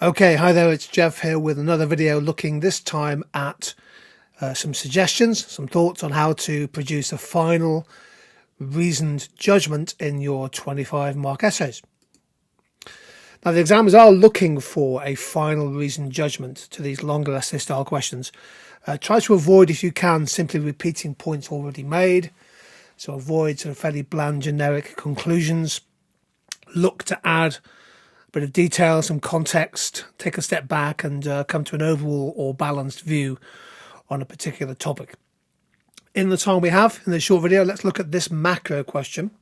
Okay, hi there, it's Geoff here with another video looking this time at some suggestions, some thoughts on how to produce a final reasoned judgment in your 25 mark essays. Now the examiners are looking for a final reasoned judgment to these longer essay style questions. Try to avoid, if you can, simply repeating points already made. So avoid sort of fairly bland generic conclusions. Look to add bit of detail, some context, take a step back and come to an overall or balanced view on a particular topic. In the time we have in this short video, let's look at this macro question.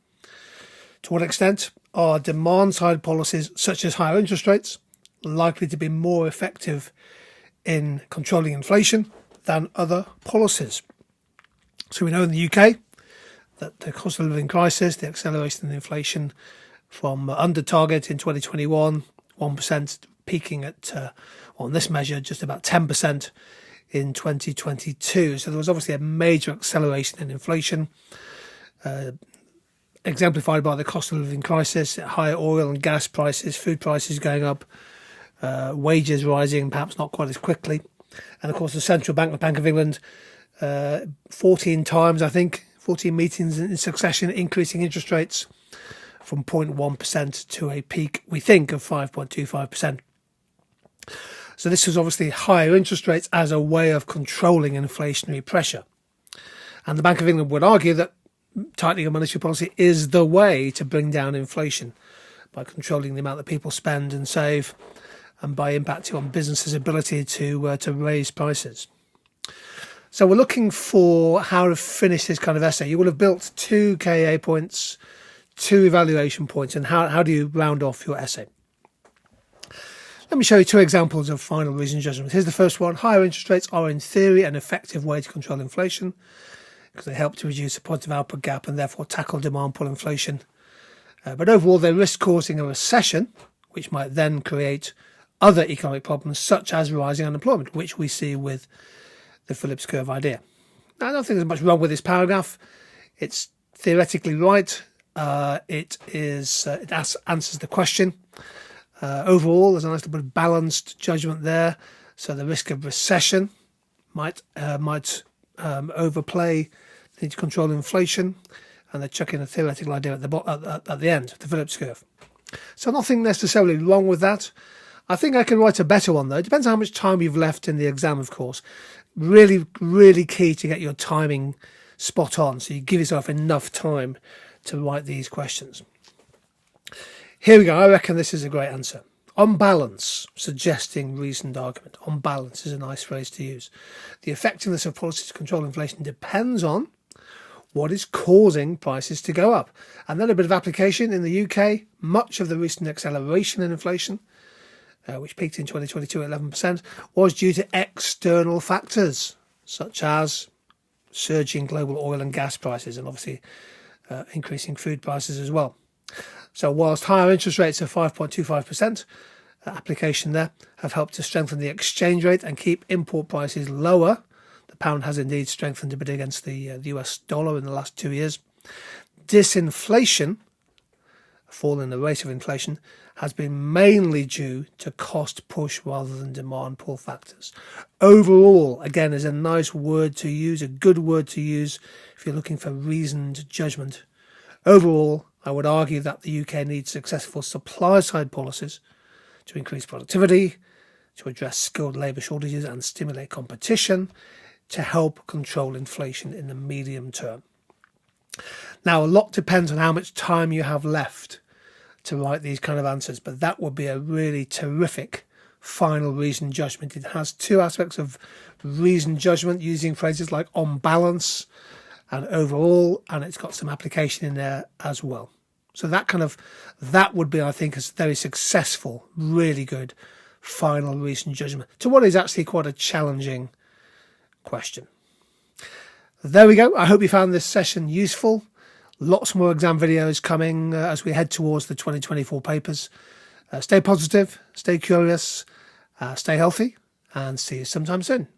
To what extent are demand side policies such as higher interest rates likely to be more effective in controlling inflation than other policies? So we know in the UK that the cost of living crisis, the acceleration in inflation from under target in 2021, 1%, peaking at, on this measure, just about 10% in 2022. So there was obviously a major acceleration in inflation, exemplified by the cost of living crisis, higher oil and gas prices, food prices going up, wages rising, perhaps not quite as quickly. And of course, the central bank, the Bank of England, 14 times, I think, 14 meetings in succession, increasing interest rates from 0.1% to a peak, we think, of 5.25%. So this was obviously higher interest rates as a way of controlling inflationary pressure. And the Bank of England would argue that tightening of monetary policy is the way to bring down inflation by controlling the amount that people spend and save and by impacting on businesses' ability to raise prices. So we're looking for how to finish this kind of essay. You will have built 2 KA points, 2 evaluation points, and how do you round off your essay? Let me show you 2 examples of final reasoned judgment. Here's the first one. Higher interest rates are in theory an effective way to control inflation because they help to reduce the positive output gap and therefore tackle demand pull inflation. But overall, they risk causing a recession, which might then create other economic problems such as rising unemployment, which we see with the Phillips curve idea. Now, I don't think there's much wrong with this paragraph. It's theoretically right. It answers the question. Overall, there's a nice little bit of balanced judgment there. So the risk of recession might overplay the need to control inflation, and they're chucking a theoretical idea at the end, the Phillips curve. So nothing necessarily wrong with that. I think I can write a better one though. It depends on how much time you've left in the exam, of course. Really, really key to get your timing spot on, so you give yourself enough time to write these questions. Here we go. I reckon this is a great answer. On balance, suggesting reasoned argument. On balance is a nice phrase to use. The effectiveness of policies to control inflation depends on what is causing prices to go up. And then a bit of application. In the UK, much of the recent acceleration in inflation, which peaked in 2022 at 11%, was due to external factors, such as surging global oil and gas prices and obviously increasing food prices as well. So whilst higher interest rates of 5.25%, application there, have helped to strengthen the exchange rate and keep import prices lower, the pound has indeed strengthened a bit against the US dollar in the last 2 years. Disinflation, a fall in the rate of inflation, has been mainly due to cost push rather than demand pull factors. Overall, again, is a nice word to use, a good word to use if you're looking for reasoned judgment. Overall, I would argue that the UK needs successful supply-side policies to increase productivity, to address skilled labour shortages and stimulate competition, to help control inflation in the medium term. Now, a lot depends on how much time you have left to write these kind of answers, but that would be a really terrific final reasoned judgment. It has 2 aspects of reasoned judgment using phrases like on balance and overall, and it's got some application in there as well. So that would be, I think, a very successful, really good final reasoned judgment to what is actually quite a challenging question. There we go. I hope you found this session useful. Lots more exam videos coming as we head towards the 2024 papers. Stay positive, stay curious, stay healthy, and see you sometime soon.